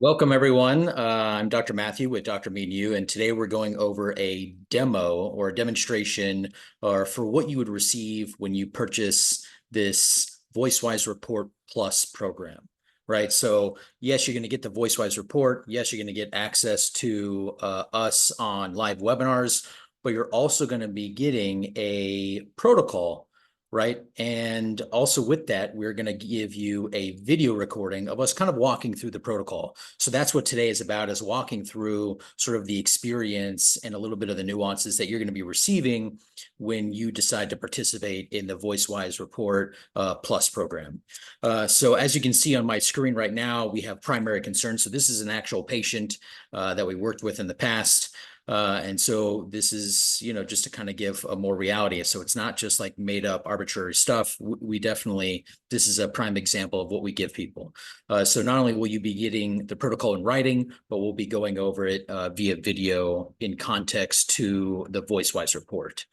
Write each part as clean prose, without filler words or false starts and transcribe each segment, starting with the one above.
Welcome, everyone. I'm Dr. Matthew with Dr. Me and You, and today we're going over a demo or a demonstration or for what you would receive when you purchase this VoiceWise Report Plus program, right? So yes, you're going to get the VoiceWise Report. Yes, you're going to get access to us on live webinars, but you're also going to be getting a protocol, right? And also with that, we're going to give you a video recording of us kind of walking through the protocol. So that's what today is about, is walking through sort of the experience and a little bit of the nuances that you're going to be receiving when you decide to participate in the VoiceWise Report Plus program. So as you can see on my screen right now, we have primary concerns. So this is an actual patient that we worked with in the past. And so this is, just to kind of give a more reality. So it's not just like made up arbitrary stuff. We definitely, this is a prime example of what we give people. So not only will you be getting the protocol in writing, but we'll be going over it via video in context to the VoiceWise report.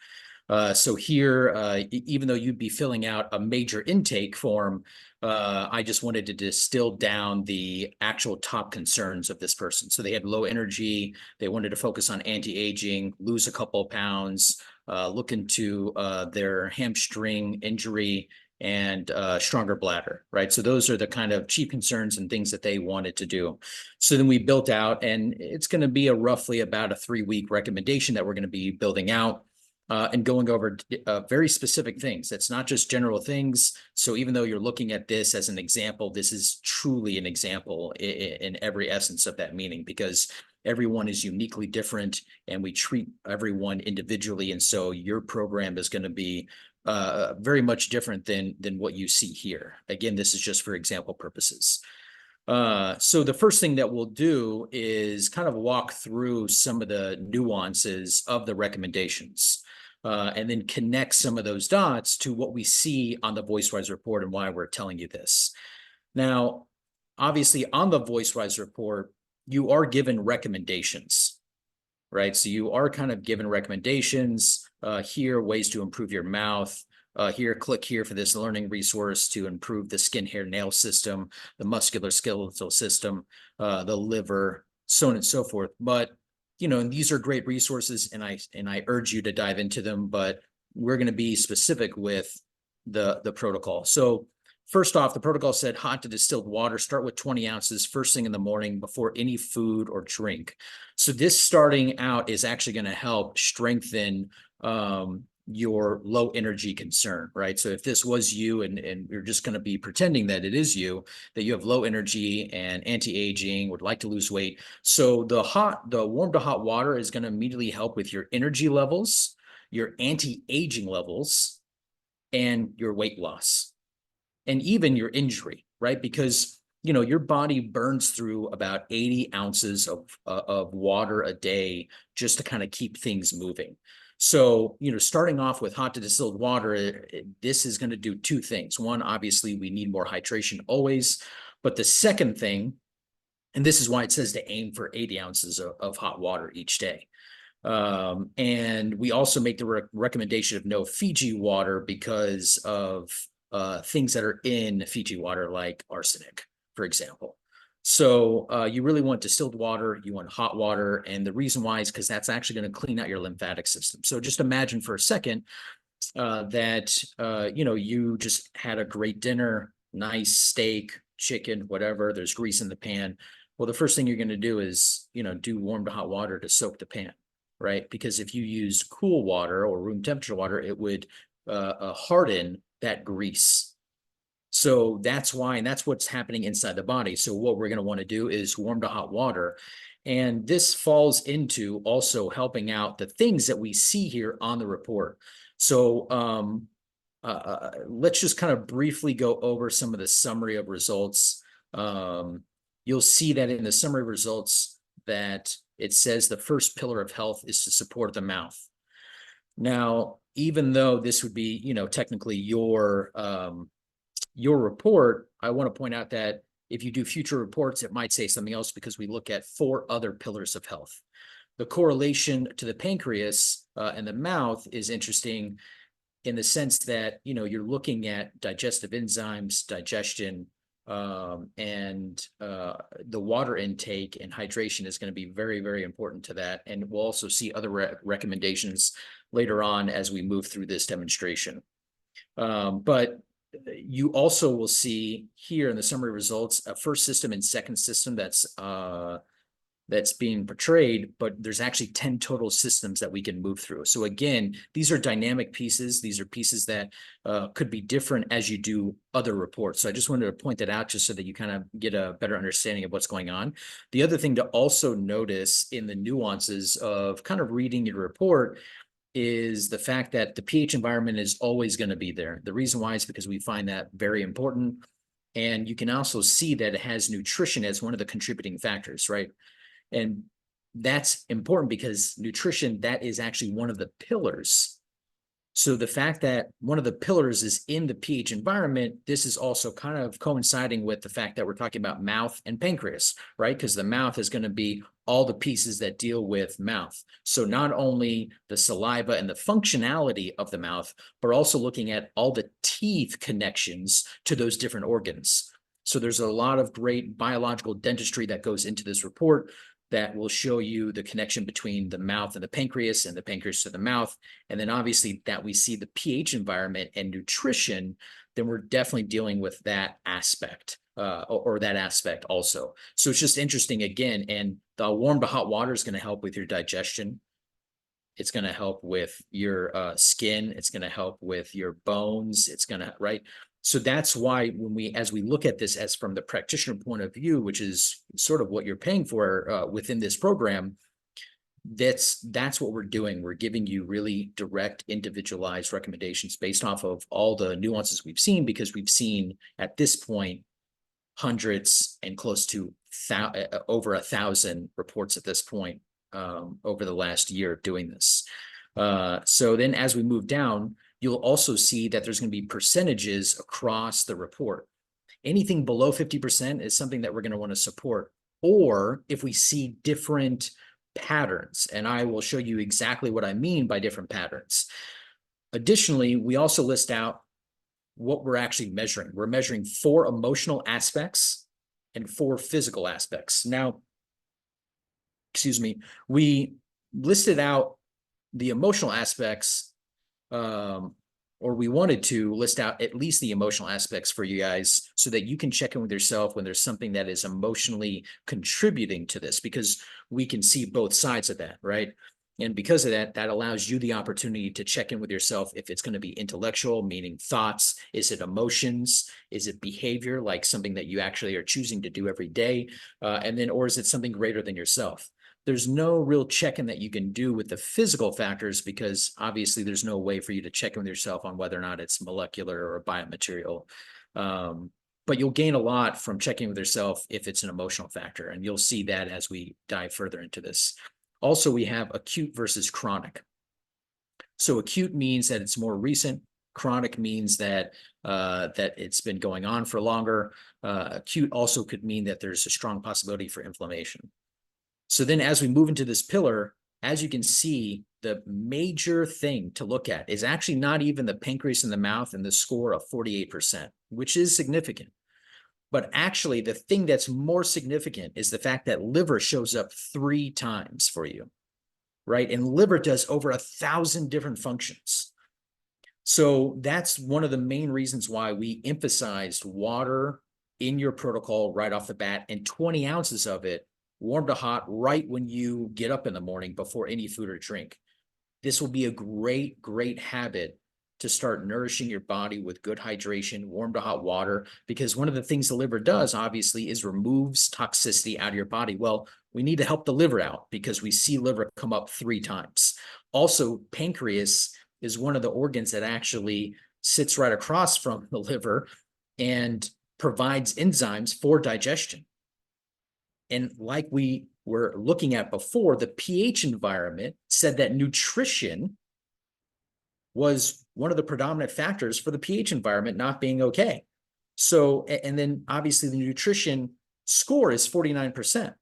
So here, even though you'd be filling out a major intake form, I just wanted to distill down the actual top concerns of this person. So they had low energy, they wanted to focus on anti-aging, lose a couple of pounds, look into their hamstring injury, and stronger bladder, right? So those are the kind of chief concerns and things that they wanted to do. So then we built out, and it's going to be a roughly about a 3-week recommendation that we're going to be building out. And going over very specific things. It's not just general things. So even though you're looking at this as an example, this is truly an example in every essence of that meaning, because everyone is uniquely different and we treat everyone individually. And so your program is going to be very much different than what you see here. Again, this is just for example purposes. So the first thing that we'll do is kind of walk through some of the nuances of the recommendations. And then connect some of those dots to what we see on the VoiceWise report and why we're telling you this. Now, obviously on the VoiceWise report, you are given recommendations, right? So you are kind of given recommendations here, ways to improve your mouth. Here, click here for this learning resource to improve the skin, hair, nail system, the musculoskeletal system, the liver, so on and so forth. But and these are great resources, and I urge you to dive into them. But we're going to be specific with the protocol. So first off, the protocol said hot to distilled water. Start with 20 ounces first thing in the morning before any food or drink. So this starting out is actually going to help strengthen your low energy concern, right? So if this was you and you're just going to be pretending that it is you, that you have low energy and anti-aging, would like to lose weight. So the warm to hot water is going to immediately help with your energy levels, your anti-aging levels, and your weight loss, and even your injury, right? Because your body burns through about 80 ounces of water a day just to kind of keep things moving. So, starting off with hot to distilled water, this is going to do two things. One, obviously, we need more hydration always. But the second thing, and this is why it says to aim for 80 ounces of hot water each day. And we also make the recommendation of no Fiji water because of things that are in Fiji water, like arsenic, for example. So you really want distilled water, you want hot water, and the reason why is because that's actually going to clean out your lymphatic system. So just imagine for a second that you just had a great dinner, nice steak, chicken, whatever. There's grease in the pan. Well, the first thing you're going to do is do warm to hot water to soak the pan, right? Because if you use cool water or room temperature water, it would harden that grease. So that's why, and that's what's happening inside the body. So what we're going to want to do is warm to hot water. And this falls into also helping out the things that we see here on the report. So let's just kind of briefly go over some of the summary of results. You'll see that in the summary of results that it says the first pillar of health is to support the mouth. Now, even though this would be, technically your report, I want to point out that if you do future reports, it might say something else because we look at 4 other pillars of health. The correlation to the pancreas and the mouth is interesting in the sense that, you're looking at digestive enzymes, digestion, The water intake and hydration is going to be very, very important to that. And we'll also see other recommendations later on as we move through this demonstration. But you also will see here in the summary results, a first system and second system that's being portrayed, but there's actually 10 total systems that we can move through. So again, these are dynamic pieces. These are pieces that could be different as you do other reports. So I just wanted to point that out just so that you kind of get a better understanding of what's going on. The other thing to also notice in the nuances of kind of reading your report is the fact that the pH environment is always going to be there. The reason why is because we find that very important. And you can also see that it has nutrition as one of the contributing factors, right? And that's important because nutrition, that is actually one of the pillars. So the fact that one of the pillars is in the pH environment, this is also kind of coinciding with the fact that we're talking about mouth and pancreas, right? Because the mouth is going to be all the pieces that deal with mouth. So not only the saliva and the functionality of the mouth, but also looking at all the teeth connections to those different organs. So there's a lot of great biological dentistry that goes into this report that will show you the connection between the mouth and the pancreas to the mouth. And then obviously that we see the pH environment and nutrition, then we're definitely dealing with that aspect or that aspect also. So it's just interesting again, and the warm to hot water is going to help with your digestion. It's going to help with your skin. It's going to help with your bones. It's going to, right? So that's why as we look at this as from the practitioner point of view, which is sort of what you're paying for within this program, that's what we're doing. We're giving you really direct, individualized recommendations based off of all the nuances we've seen, because we've seen at this point hundreds and close to over 1,000 reports at this point over the last year of doing this. So then as we move down, you'll also see that there's going to be percentages across the report. Anything below 50% is something that we're going to want to support, or if we see different patterns, and I will show you exactly what I mean by different patterns. Additionally, we also list out what we're actually measuring. We're measuring 4 emotional aspects and 4 physical aspects. Now, excuse me, we listed out the emotional aspects, or we wanted to list out at least the emotional aspects for you guys so that you can check in with yourself when there's something that is emotionally contributing to this, because we can see both sides of that, right? And because of that, that allows you the opportunity to check in with yourself if it's going to be intellectual, meaning thoughts. Is it emotions? Is it behavior, like something that you actually are choosing to do every day? Or is it something greater than yourself? There's no real check-in that you can do with the physical factors, because obviously there's no way for you to check in with yourself on whether or not it's molecular or biomaterial. But you'll gain a lot from checking with yourself if it's an emotional factor, and you'll see that as we dive further into this. Also, we have acute versus chronic. So acute means that it's more recent. Chronic means that that it's been going on for longer. Acute also could mean that there's a strong possibility for inflammation. So then as we move into this pillar, as you can see, the major thing to look at is actually not even the pancreas in the mouth and the score of 48%, which is significant. But actually, the thing that's more significant is the fact that liver shows up 3 times for you, right? And liver does over 1,000 different functions. So that's one of the main reasons why we emphasized water in your protocol right off the bat, and 20 ounces of it warm to hot right when you get up in the morning before any food or drink. This will be a great, great habit to start nourishing your body with good hydration, warm to hot water, because one of the things the liver does, obviously, is removes toxicity out of your body. Well, we need to help the liver out because we see liver come up 3 times. Also, pancreas is one of the organs that actually sits right across from the liver and provides enzymes for digestion. And like we were looking at before, the pH environment said that nutrition was one of the predominant factors for the pH environment not being okay. So, and then obviously the nutrition score is 49%.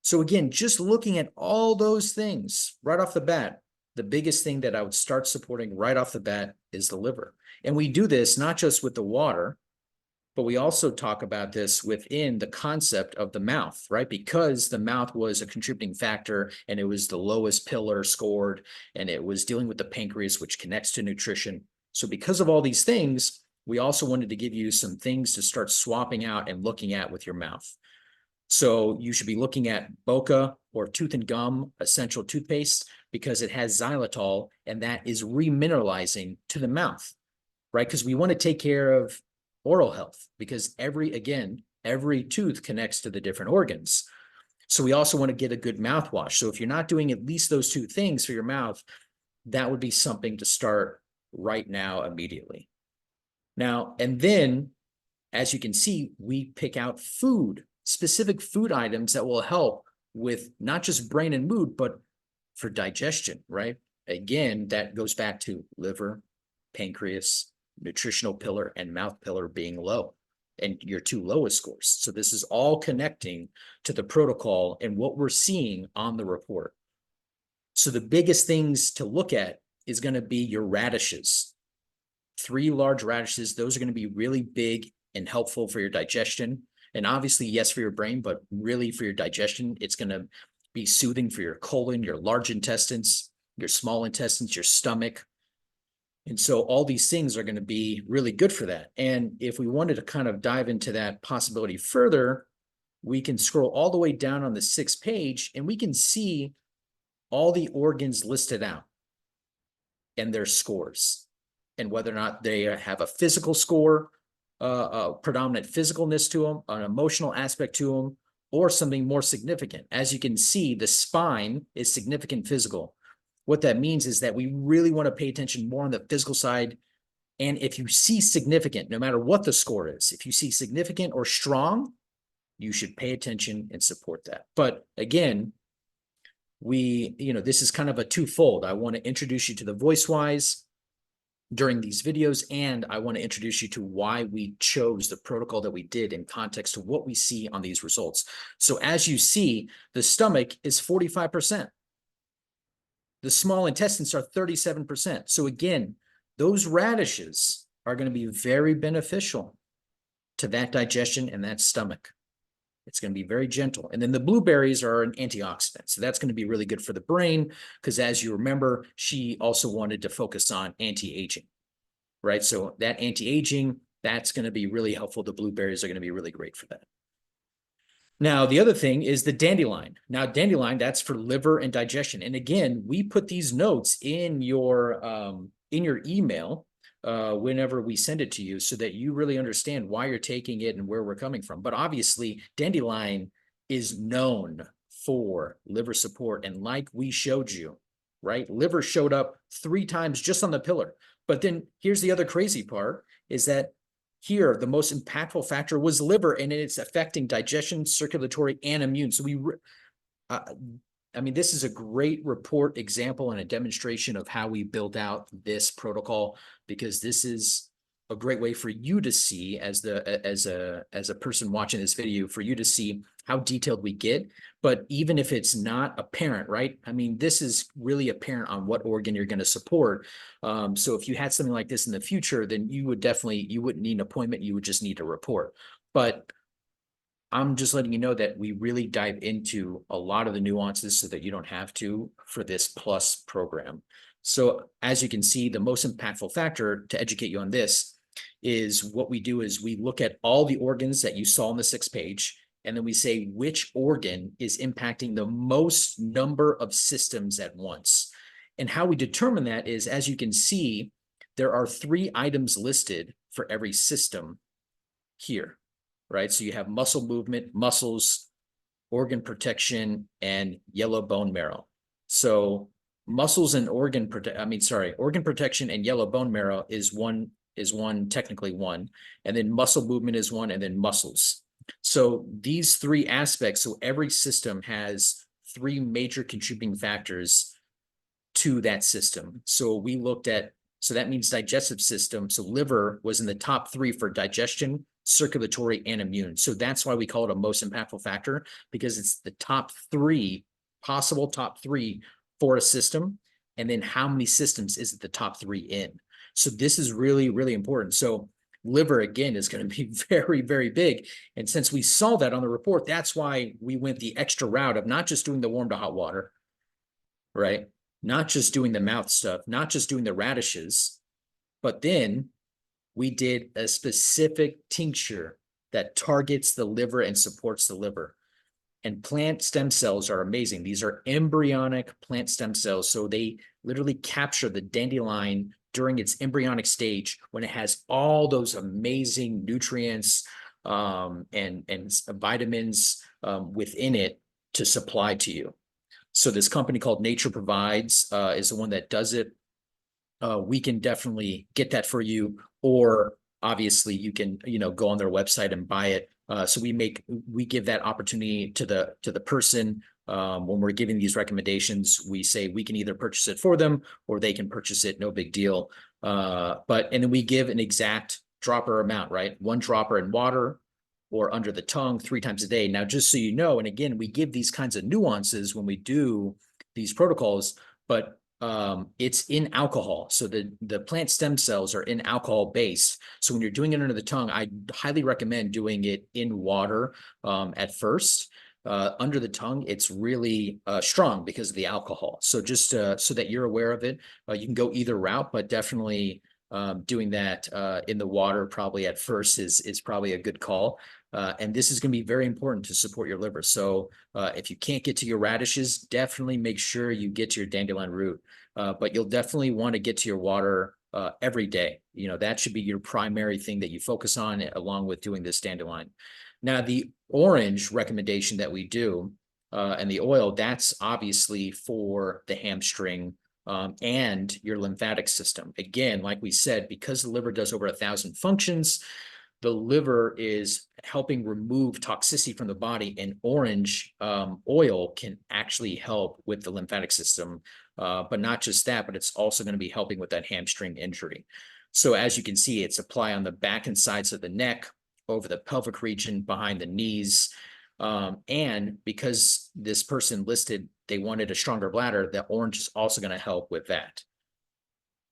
So again, just looking at all those things right off the bat, the biggest thing that I would start supporting right off the bat is the liver. And we do this not just with the water, but we also talk about this within the concept of the mouth, right? Because the mouth was a contributing factor and it was the lowest pillar scored, and it was dealing with the pancreas, which connects to nutrition. So because of all these things, we also wanted to give you some things to start swapping out and looking at with your mouth. So you should be looking at Boca or Tooth and Gum Essential Toothpaste because it has xylitol, and that is remineralizing to the mouth, right? Because we want to take care of oral health, because every tooth connects to the different organs. So we also want to get a good mouthwash. So if you're not doing at least those two things for your mouth, that would be something to start right now, immediately. Now, and then, as you can see, we pick out specific food items that will help with not just brain and mood, but for digestion, right? Again, that goes back to liver, pancreas, nutritional pillar, and mouth pillar being low, and your two lowest scores. So this is all connecting to the protocol and what we're seeing on the report. So the biggest things to look at is going to be your radishes. 3 large radishes, those are going to be really big and helpful for your digestion. And obviously, yes, for your brain, but really for your digestion, it's going to be soothing for your colon, your large intestines, your small intestines, your stomach. And so all these things are going to be really good for that. And if we wanted to kind of dive into that possibility further, we can scroll all the way down on the 6th page and we can see all the organs listed out and their scores, and whether or not they have a physical score, a predominant physicalness to them, an emotional aspect to them, or something more significant. As you can see, the spine is significant physical. What that means is that we really want to pay attention more on the physical side. And if you see significant, no matter what the score is, if you see significant or strong, you should pay attention and support that. But again, this is kind of a twofold. I want to introduce you to the VoiceWise during these videos, and I want to introduce you to why we chose the protocol that we did in context to what we see on these results. So as you see, the stomach is 45%. The small intestines are 37%. So again, those radishes are going to be very beneficial to that digestion and that stomach. It's going to be very gentle. And then the blueberries are an antioxidant. So that's going to be really good for the brain, because as you remember, she also wanted to focus on anti-aging, right? So that anti-aging, that's going to be really helpful. The blueberries are going to be really great for that. Now, the other thing is the dandelion. Now, dandelion, that's for liver and digestion. And again, we put these notes in your email whenever we send it to you, so that you really understand why you're taking it and where we're coming from. But obviously, dandelion is known for liver support. And like we showed you, right? Liver showed up 3 times just on the pillar. But then here's the other crazy part, is that here, the most impactful factor was liver, and it's affecting digestion, circulatory, and immune. So this is a great report example and a demonstration of how we build out this protocol, because this is a great way for you to see, as a person watching this video, for you to see how detailed we get. But even if it's not apparent, right? I mean, this is really apparent on what organ you're going to support. So if you had something like this in the future, then you wouldn't need an appointment. You would just need a report. But I'm just letting you know that we really dive into a lot of the nuances so that you don't have to for this plus program. So as you can see, the most impactful factor, to educate you on this, is what we do is we look at all the organs that you saw on the 6th page, and then we say which organ is impacting the most number of systems at once. And how we determine that is, as you can see, there are 3 items listed for every system here, right? So you have muscle movement, muscles, organ protection, and yellow bone marrow. So muscles and organ protection and yellow bone marrow is technically one, and then muscle movement is one, and then muscles. So these 3 aspects, so every system has 3 major contributing factors to that system. So we looked at, so that means digestive system. So liver was in the top 3 for digestion, circulatory, and immune. So that's why we call it a most impactful factor, because it's the possible top three for a system. And then how many systems is it the top 3 in? So this is really, really important. So liver again is going to be very, very big. And since we saw that on the report, that's why we went the extra route of not just doing the warm to hot water, right? Not just doing the mouth stuff, not just doing the radishes, but then we did a specific tincture that targets the liver and supports the liver. And plant stem cells are amazing. These are embryonic plant stem cells. So they literally capture the dandelion during its embryonic stage when it has all those amazing nutrients and vitamins within it to supply to you. So this company called Nature Provides is the one that does it. We can definitely get that for you, or obviously you can, go on their website and buy it. So we give that opportunity to the person. When we're giving these recommendations, we say we can either purchase it for them or they can purchase it, no big deal. And then we give an exact dropper amount, right? 1 dropper in water or under the tongue 3 times a day. Now, just so you know, and again, we give these kinds of nuances when we do these protocols, but it's in alcohol. So the plant stem cells are in alcohol based. So when you're doing it under the tongue, I highly recommend doing it in water at first. Under the tongue, it's really strong because of the alcohol. So just so that you're aware of it, you can go either route, but definitely doing that in the water probably at first is probably a good call. And this is going to be very important to support your liver. So if you can't get to your radishes, definitely make sure you get to your dandelion root. But you'll definitely want to get to your water every day. That should be your primary thing that you focus on, along with doing this dandelion. Now, the orange recommendation that we do and the oil, that's obviously for the hamstring and your lymphatic system. Again, like we said, because the liver does over 1,000 functions, the liver is helping remove toxicity from the body, and orange oil can actually help with the lymphatic system. But not just that, but it's also going to be helping with that hamstring injury. So as you can see, it's apply on the back and sides of the neck, over the pelvic region, behind the knees. And because this person listed they wanted a stronger bladder, the orange is also going to help with that.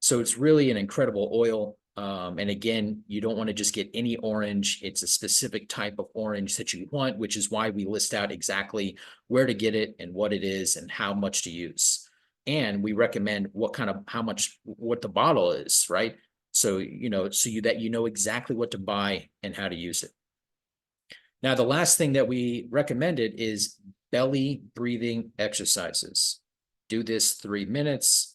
So it's really an incredible oil. And again, you don't want to just get any orange. It's a specific type of orange that you want, which is why we list out exactly where to get it and what it is and how much to use. And we recommend what the bottle is, right? So, that you know exactly what to buy and how to use it. Now, the last thing that we recommended is belly breathing exercises. Do this 3 minutes.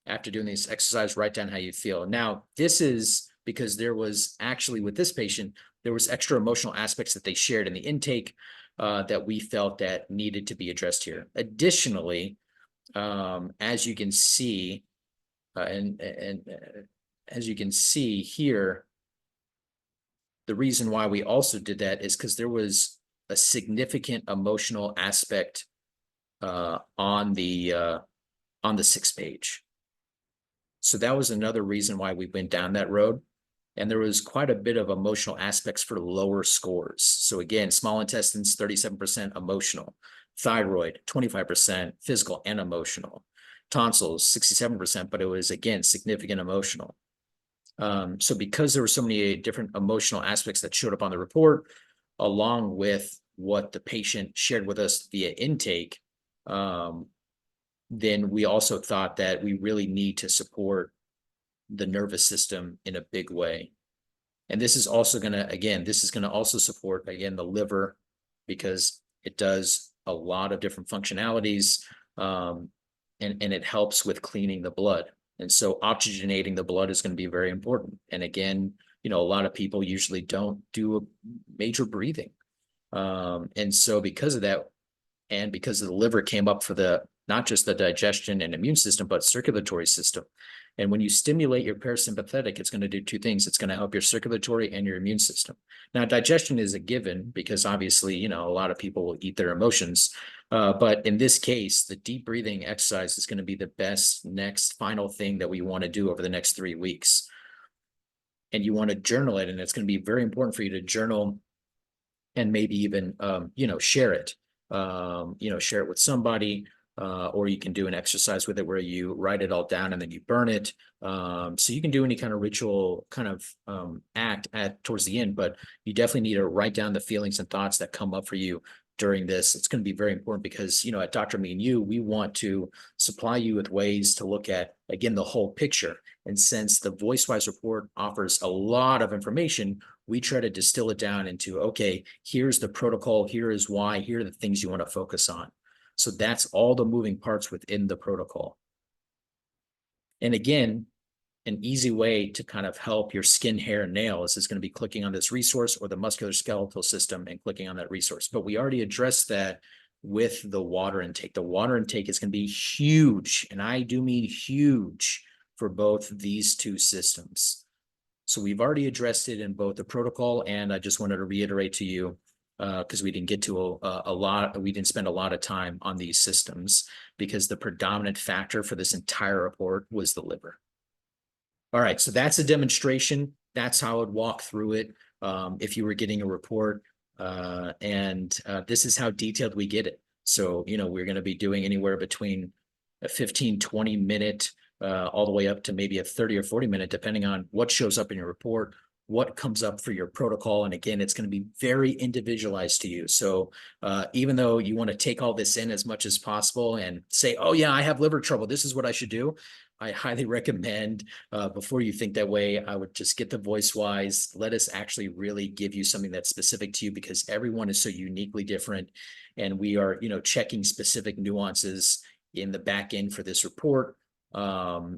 After doing this exercise, write down how you feel. Now, this is because there was actually, with this patient, there was extra emotional aspects that they shared in the intake that we felt that needed to be addressed here. Additionally, as you can see, as you can see here, the reason why we also did that is because there was a significant emotional aspect on the 6th page. So that was another reason why we went down that road. And there was quite a bit of emotional aspects for lower scores. So again, small intestines, 37% emotional, thyroid, 25% physical and emotional, tonsils, 67%, but it was, again, significant emotional. So because there were so many different emotional aspects that showed up on the report, along with what the patient shared with us via intake, then we also thought that we really need to support the nervous system in a big way. And this is also going to, also support, again, the liver, because it does a lot of different functionalities, and it helps with cleaning the blood. And so oxygenating the blood is going to be very important. And again, a lot of people usually don't do a major breathing. And so because of that, and because the liver came up for not just the digestion and immune system, but circulatory system. And when you stimulate your parasympathetic, it's going to do 2 things. It's going to help your circulatory and your immune system. Now, digestion is a given because obviously, a lot of people will eat their emotions. But in this case, the deep breathing exercise is going to be the best next final thing that we want to do over the next 3 weeks. And you want to journal it. And it's going to be very important for you to journal and maybe even, share it. Share it with somebody. or you can do an exercise with it where you write it all down and then you burn it. So you can do any kind of ritual kind of act at towards the end, but you definitely need to write down the feelings and thoughts that come up for you during this. It's going to be very important because, at Dr. Me and You, we want to supply you with ways to look at, again, the whole picture. And since the VoiceWise report offers a lot of information, we try to distill it down into, okay, here's the protocol, here is why, here are the things you want to focus on. So that's all the moving parts within the protocol. And again, an easy way to kind of help your skin, hair, and nails is going to be clicking on this resource or the musculoskeletal system and clicking on that resource. But we already addressed that with the water intake. The water intake is going to be huge, and I do mean huge, for both these two systems. So we've already addressed it in both the protocol, and I just wanted to reiterate to you, because we didn't get to we didn't spend a lot of time on these systems because the predominant factor for this entire report was the liver. All right, so that's a demonstration. That's how I would walk through it if you were getting a report. And this is how detailed we get it. So, we're going to be doing anywhere between a 15, 20-minute all the way up to maybe a 30 or 40-minute, depending on what shows up in your report, what comes up for your protocol. And again, it's going to be very individualized to you. So even though you want to take all this in as much as possible and say, oh yeah, I have liver trouble, this is what I should do, I highly recommend before you think that way, I would just get the VoiceWise. Let us actually really give you something that's specific to you, because everyone is so uniquely different. And we are, checking specific nuances in the back end for this report.